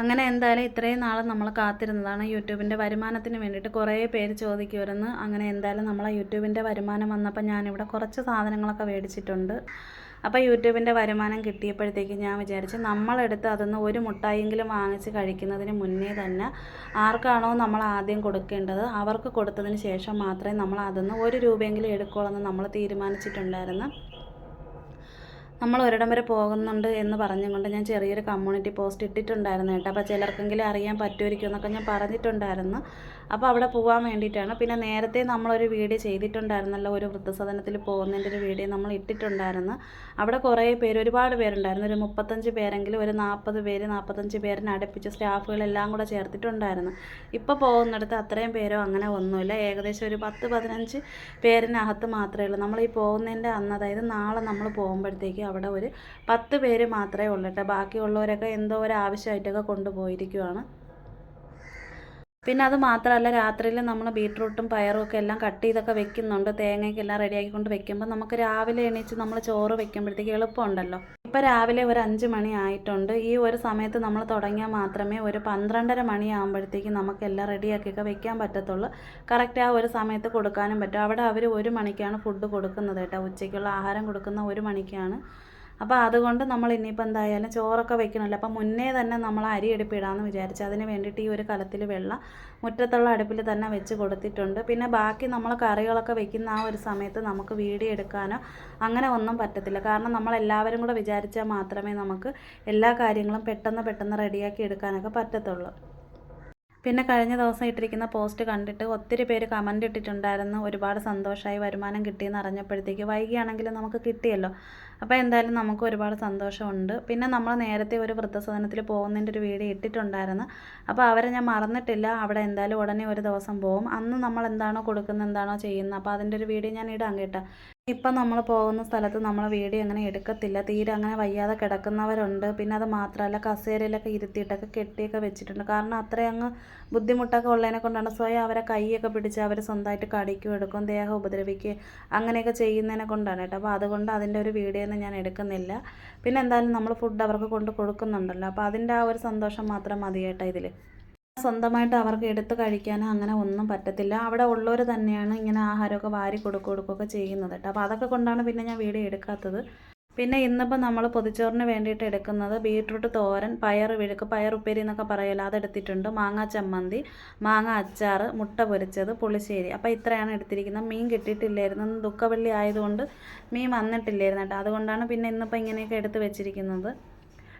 അങ്ങനെ എന്തായാലും ഇത്രയും നാൾ നമ്മൾ കാത്തിരുന്നതാണ് യൂട്യൂബിൻ്റെ വരുമാനത്തിന് വേണ്ടിയിട്ട്. കുറേ പേര് ചോദിക്കുമായിരുന്നു. അങ്ങനെ എന്തായാലും നമ്മളെ യൂട്യൂബിൻ്റെ വരുമാനം വന്നപ്പോൾ ഞാനിവിടെ കുറച്ച് സാധനങ്ങളൊക്കെ മേടിച്ചിട്ടുണ്ട്. അപ്പോൾ യൂട്യൂബിൻ്റെ വരുമാനം കിട്ടിയപ്പോഴത്തേക്ക് ഞാൻ വിചാരിച്ചു നമ്മളെടുത്ത് അതൊന്ന് ഒരു മുട്ടായെങ്കിലും വാങ്ങിച്ച് കഴിക്കുന്നതിന് മുന്നേ തന്നെ ആർക്കാണോ നമ്മൾ ആദ്യം കൊടുക്കേണ്ടത് അവർക്ക് കൊടുത്തതിന് ശേഷം മാത്രമേ നമ്മൾ അതൊന്ന് 1 രൂപയെങ്കിലും എടുക്കുകയുള്ളൂ എന്ന് നമ്മൾ തീരുമാനിച്ചിട്ടുണ്ടായിരുന്നു. നമ്മൾ ഒരിടം വരെ പോകുന്നുണ്ട് എന്ന് പറഞ്ഞുകൊണ്ട് ഞാൻ ചെറിയൊരു കമ്മ്യൂണിറ്റി പോസ്റ്റ് ഇട്ടിട്ടുണ്ടായിരുന്നു കേട്ടോ. അപ്പോൾ ചിലർക്കെങ്കിലും അറിയാൻ പറ്റുമായിരിക്കും എന്നൊക്കെ ഞാൻ പറഞ്ഞിട്ടുണ്ടായിരുന്നു. അപ്പോൾ അവിടെ പോകാൻ വേണ്ടിയിട്ടാണ്. പിന്നെ നേരത്തെ നമ്മളൊരു വീഡിയോ ചെയ്തിട്ടുണ്ടായിരുന്നല്ലോ, ഒരു വൃദ്ധസദനത്തിൽ പോകുന്നതിൻ്റെ ഒരു വീഡിയോ നമ്മൾ ഇട്ടിട്ടുണ്ടായിരുന്നു. അവിടെ കുറേ പേര്, ഒരുപാട് പേരുണ്ടായിരുന്നു. ഒരു 35 പേരെങ്കിലും, ഒരു 40 പേര് 45 പേരിനെ അടുപ്പിച്ച് സ്റ്റാഫുകളെല്ലാം കൂടെ ചേർത്തിട്ടുണ്ടായിരുന്നു. ഇപ്പോൾ പോകുന്നിടത്ത് അത്രയും പേരോ അങ്ങനെ ഒന്നുമില്ല. ഏകദേശം ഒരു 10-15 പേരിനകത്ത് മാത്രമേ ഉള്ളൂ. നമ്മൾ ഈ പോകുന്നതിൻ്റെ അന്ന്, അതായത് നാളെ നമ്മൾ പോകുമ്പോഴത്തേക്ക് അവിടെ ഒരു 10 പേര് മാത്രമേ ഉള്ളൂ കേട്ടോ. ബാക്കിയുള്ളവരൊക്കെ എന്തോ ഒരു ആവശ്യമായിട്ടൊക്കെ കൊണ്ടുപോയിരിക്കുവാണ്. പിന്നെ അത് മാത്രമല്ല, രാത്രിയിൽ നമ്മൾ ബീട്രൂട്ടും പയറും ഒക്കെ എല്ലാം കട്ട് ചെയ്തൊക്കെ വെക്കുന്നുണ്ട്. തേങ്ങയ്ക്കെല്ലാം റെഡിയാക്കിക്കൊണ്ട് വെക്കുമ്പോൾ നമുക്ക് രാവിലെ എണീച്ച് നമ്മൾ ചോറ് വെക്കുമ്പോഴത്തേക്ക് എളുപ്പമുണ്ടല്ലോ. ഇപ്പോൾ രാവിലെ ഒരു 5 മണി ആയിട്ടുണ്ട്. ഈ ഒരു സമയത്ത് നമ്മൾ തുടങ്ങിയാൽ മാത്രമേ ഒരു 12:30 മണിയാകുമ്പോഴത്തേക്ക് നമുക്കെല്ലാം റെഡിയാക്കിയൊക്കെ വെക്കാൻ പറ്റത്തുള്ളൂ. കറക്റ്റ് ആ ഒരു സമയത്ത് കൊടുക്കാനും പറ്റും. അവിടെ അവർ 1 മണിക്കാണ് ഫുഡ് കൊടുക്കുന്നത് കേട്ടോ. ഉച്ചയ്ക്കുള്ള ആഹാരം കൊടുക്കുന്ന 1 മണിക്കാണ്. അപ്പോൾ അതുകൊണ്ട് നമ്മൾ ഇനിയിപ്പോൾ എന്തായാലും ചോറൊക്കെ വെക്കണമല്ലോ. അപ്പോൾ മുന്നേ തന്നെ നമ്മൾ അരി അടുപ്പിടാമെന്ന് വിചാരിച്ചു. അതിന് വേണ്ടിയിട്ട് ഈ ഒരു കലത്തിൽ വെള്ളം മുറ്റത്തുള്ള അടുപ്പിൽ തന്നെ വെച്ച് കൊടുത്തിട്ടുണ്ട്. പിന്നെ ബാക്കി നമ്മൾ കറികളൊക്കെ വെക്കുന്ന ആ ഒരു സമയത്ത് നമുക്ക് വീഡിയോ എടുക്കാനോ അങ്ങനെ ഒന്നും പറ്റത്തില്ല. കാരണം നമ്മളെല്ലാവരും കൂടെ വിചാരിച്ചാൽ മാത്രമേ നമുക്ക് എല്ലാ കാര്യങ്ങളും പെട്ടെന്ന് റെഡിയാക്കി എടുക്കാനൊക്കെ പറ്റത്തുള്ളൂ. പിന്നെ കഴിഞ്ഞ ദിവസം ഇട്ടിരിക്കുന്ന പോസ്റ്റ് കണ്ടിട്ട് ഒത്തിരി പേര് കമൻ്റ് ഇട്ടിട്ടുണ്ടായിരുന്നു. ഒരുപാട് സന്തോഷമായി, വരുമാനം കിട്ടിയെന്ന് അറിഞ്ഞപ്പോഴത്തേക്ക്. വൈകിയാണെങ്കിലും നമുക്ക് കിട്ടിയല്ലോ. അപ്പോൾ എന്തായാലും നമുക്ക് ഒരുപാട് സന്തോഷമുണ്ട്. പിന്നെ നമ്മൾ നേരത്തെ ഒരു വൃദ്ധസദനത്തിൽ പോകുന്നതിൻ്റെ ഒരു വീഡിയോ ഇട്ടിട്ടുണ്ടായിരുന്നു. അപ്പോൾ അവരെ ഞാൻ മറന്നിട്ടില്ല. അവിടെ എന്തായാലും ഉടനെ ഒരു ദിവസം പോകും. അന്ന് നമ്മൾ എന്താണോ കൊടുക്കുന്നത്, എന്താണോ ചെയ്യുന്നത്, അപ്പോൾ അതിൻ്റെ ഒരു വീഡിയോ ഞാൻ ഇടാം കേട്ടോ. ഇപ്പം നമ്മൾ പോകുന്ന സ്ഥലത്ത് നമ്മൾ വീഡിയോ അങ്ങനെ എടുക്കത്തില്ല. തീരെ അങ്ങനെ വയ്യാതെ കിടക്കുന്നവരുണ്ട്. പിന്നെ അത് മാത്രമല്ല, കസേരയിലൊക്കെ ഇരുത്തിയിട്ടൊക്കെ കെട്ടിയൊക്കെ വെച്ചിട്ടുണ്ട്. കാരണം അത്രയും അങ്ങ് ബുദ്ധിമുട്ടൊക്കെ ഉള്ളതിനെ കൊണ്ടാണ്. സ്വയം അവരെ കൈയൊക്കെ പിടിച്ച് അവർ സ്വന്തമായിട്ട് കടിക്കുകയും എടുക്കും, ദേഹം ഉപദ്രവിക്കുകയും അങ്ങനെയൊക്കെ ചെയ്യുന്നതിനെ കൊണ്ടാണ് കേട്ടോ. അപ്പോൾ അതുകൊണ്ട് അതിൻ്റെ ഒരു വീഡിയോ ഒന്നും ഞാൻ എടുക്കുന്നില്ല. പിന്നെ എന്തായാലും നമ്മൾ ഫുഡ് അവർക്ക് കൊണ്ട് കൊടുക്കുന്നുണ്ടല്ലോ. അപ്പോൾ അതിൻ്റെ ആ ഒരു സന്തോഷം മാത്രം മതി കേട്ടോ ഇതിൽ. സ്വന്തമായിട്ട് അവർക്ക് എടുത്ത് കഴിക്കാനോ അങ്ങനെ ഒന്നും പറ്റത്തില്ല. അവിടെ ഉള്ളവർ തന്നെയാണ് ഇങ്ങനെ ആഹാരമൊക്കെ വാരി കൊടുക്കുകയൊക്കെ ചെയ്യുന്നത് കേട്ടോ. അപ്പോൾ അതൊക്കെ കൊണ്ടാണ് പിന്നെ ഞാൻ വീഡിയോ എടുക്കാത്തത്. പിന്നെ ഇന്നിപ്പോൾ നമ്മൾ പൊതിച്ചോറിന് വേണ്ടിയിട്ട് എടുക്കുന്നത് ബീട്രൂട്ട് തോരൻ, പയർ വിഴുക്ക്, പയറുപ്പേരി എന്നൊക്കെ പറയുമല്ലോ, അതെടുത്തിട്ടുണ്ട്. മാങ്ങാ ചമ്മന്തി, മാങ്ങ അച്ചാർ, മുട്ട പൊരിച്ചത്, പുളിശ്ശേരി. അപ്പോൾ ഇത്രയാണ് എടുത്തിരിക്കുന്നത്. മീൻ കിട്ടിയിട്ടില്ലായിരുന്നു. ദുഃഖവെള്ളി ആയതുകൊണ്ട് മീൻ വന്നിട്ടില്ലായിരുന്നു കേട്ടോ. അതുകൊണ്ടാണ് പിന്നെ ഇന്നിപ്പോൾ ഇങ്ങനെയൊക്കെ എടുത്ത് വെച്ചിരിക്കുന്നത്.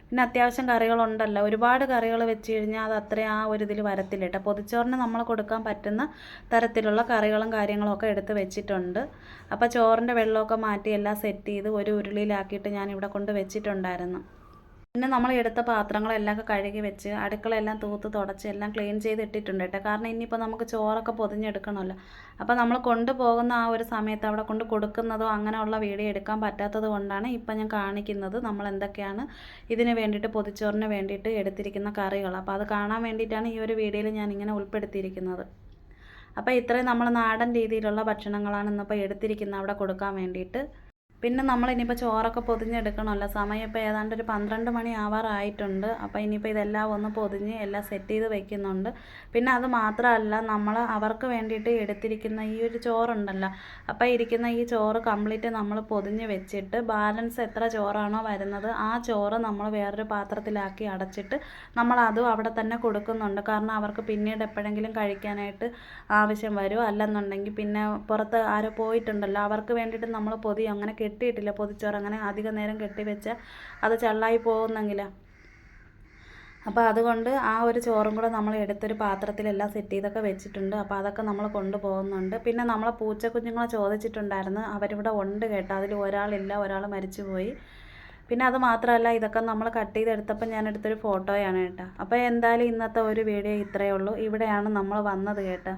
പിന്നെ അത്യാവശ്യം കറികളുണ്ടല്ലോ. ഒരുപാട് കറികൾ വെച്ച് കഴിഞ്ഞാൽ അത് അത്രയും ആ ഒരു ഇതിൽ വരത്തില്ല കേട്ടോ. പൊതിച്ചോറിന് നമ്മൾ കൊടുക്കാൻ പറ്റുന്ന തരത്തിലുള്ള കറികളും കാര്യങ്ങളും ഒക്കെ എടുത്ത് വെച്ചിട്ടുണ്ട്. അപ്പോൾ ചോറിൻ്റെ വെള്ളമൊക്കെ മാറ്റി എല്ലാം സെറ്റ് ചെയ്ത് ഒരു ഉരുളിയിലാക്കിയിട്ട് ഞാനിവിടെ കൊണ്ട് വെച്ചിട്ടുണ്ടായിരുന്നു. പിന്നെ നമ്മൾ എടുത്ത പാത്രങ്ങളെല്ലാം കഴുകി വെച്ച് അടുക്കളയെല്ലാം തൂത്ത് തുടച്ച് എല്ലാം ക്ലീൻ ചെയ്ത് ഇട്ടിട്ടുണ്ട് കേട്ടോ. കാരണം ഇനിയിപ്പോൾ നമുക്ക് ചോറൊക്കെ പൊതിഞ്ഞെടുക്കണമല്ലോ. അപ്പോൾ നമ്മൾ കൊണ്ടുപോകുന്ന ആ ഒരു സമയത്ത് അവിടെ കൊണ്ട് കൊടുക്കുന്നതോ അങ്ങനെയുള്ള വീഡിയോ എടുക്കാൻ പറ്റാത്തത് കൊണ്ടാണ് ഇപ്പം ഞാൻ കാണിക്കുന്നത് നമ്മൾ എന്തൊക്കെയാണ് ഇതിന് വേണ്ടിയിട്ട്, പൊതിച്ചോറിന് വേണ്ടിയിട്ട് എടുത്തിരിക്കുന്ന കറികൾ. അപ്പോൾ അത് കാണാൻ വേണ്ടിയിട്ടാണ് ഈ ഒരു വീഡിയോയിൽ ഞാൻ ഇങ്ങനെ ഉൾപ്പെടുത്തിയിരിക്കുന്നത്. അപ്പോൾ ഇത്രയും നമ്മൾ നാടൻ രീതിയിലുള്ള ഭക്ഷണങ്ങളാണ് ഇന്നിപ്പോൾ എടുത്തിരിക്കുന്നത് അവിടെ കൊടുക്കാൻ വേണ്ടിയിട്ട്. പിന്നെ നമ്മൾ ഇനിയിപ്പോൾ ചോറൊക്കെ പൊതിഞ്ഞെടുക്കണമല്ലോ. സമയം ഇപ്പോൾ ഏതാണ്ട് ഒരു 12 മണി ആവാറായിട്ടുണ്ട്. അപ്പോൾ ഇനിയിപ്പോൾ ഇതെല്ലാം ഒന്ന് പൊതിഞ്ഞ് എല്ലാം സെറ്റ് ചെയ്ത് വെക്കുന്നുണ്ട്. പിന്നെ അത് മാത്രമല്ല, നമ്മൾ അവർക്ക് വേണ്ടിയിട്ട് എടുത്തിരിക്കുന്ന ഈ ഒരു ചോറുണ്ടല്ലോ, അപ്പോൾ ഇരിക്കുന്ന ഈ ചോറ് കംപ്ലീറ്റ് നമ്മൾ പൊതിഞ്ഞ് വെച്ചിട്ട് ബാലൻസ് എത്ര ചോറാണോ വരുന്നത് ആ ചോറ് നമ്മൾ വേറൊരു പാത്രത്തിലാക്കി അടച്ചിട്ട് നമ്മളതും അവിടെ തന്നെ കൊടുക്കുന്നുണ്ട്. കാരണം അവർക്ക് പിന്നീട് എപ്പോഴെങ്കിലും കഴിക്കാനായിട്ട് ആവശ്യം വരും. അല്ലെന്നുണ്ടെങ്കിൽ പിന്നെ പുറത്ത് ആരോ പോയിട്ടുണ്ടല്ലോ, അവർക്ക് വേണ്ടിയിട്ട് നമ്മൾ പൊതി അങ്ങനെ കെട്ടിയിട്ടില്ല. പൊതിച്ചോറ് അങ്ങനെ അധികം നേരം കെട്ടിവെച്ചാൽ അത് ചള്ളായി പോകുന്നെങ്കിലാണ്. അപ്പോൾ അതുകൊണ്ട് ആ ഒരു ചോറും കൂടെ നമ്മൾ എടുത്തൊരു പാത്രത്തിലെല്ലാം സെറ്റ് ചെയ്തൊക്കെ വെച്ചിട്ടുണ്ട്. അപ്പോൾ അതൊക്കെ നമ്മൾ കൊണ്ടുപോകുന്നുണ്ട്. പിന്നെ നമ്മളെ പൂച്ചക്കുഞ്ഞുങ്ങളെ ചോദിച്ചിട്ടുണ്ടായിരുന്നു. അവരിവിടെ ഉണ്ട് കേട്ടോ. അതിൽ ഒരാളില്ല, ഒരാൾ മരിച്ചുപോയി. പിന്നെ അത് മാത്രമല്ല, ഇതൊക്കെ നമ്മൾ കട്ട് ചെയ്തെടുത്തപ്പോൾ ഞാൻ എടുത്തൊരു ഫോട്ടോയാണ് കേട്ടോ. അപ്പോൾ എന്തായാലും ഇന്നത്തെ ഒരു വീഡിയോ ഇത്രയേ ഉള്ളൂ. ഇവിടെയാണ് നമ്മൾ വന്നത് കേട്ടോ.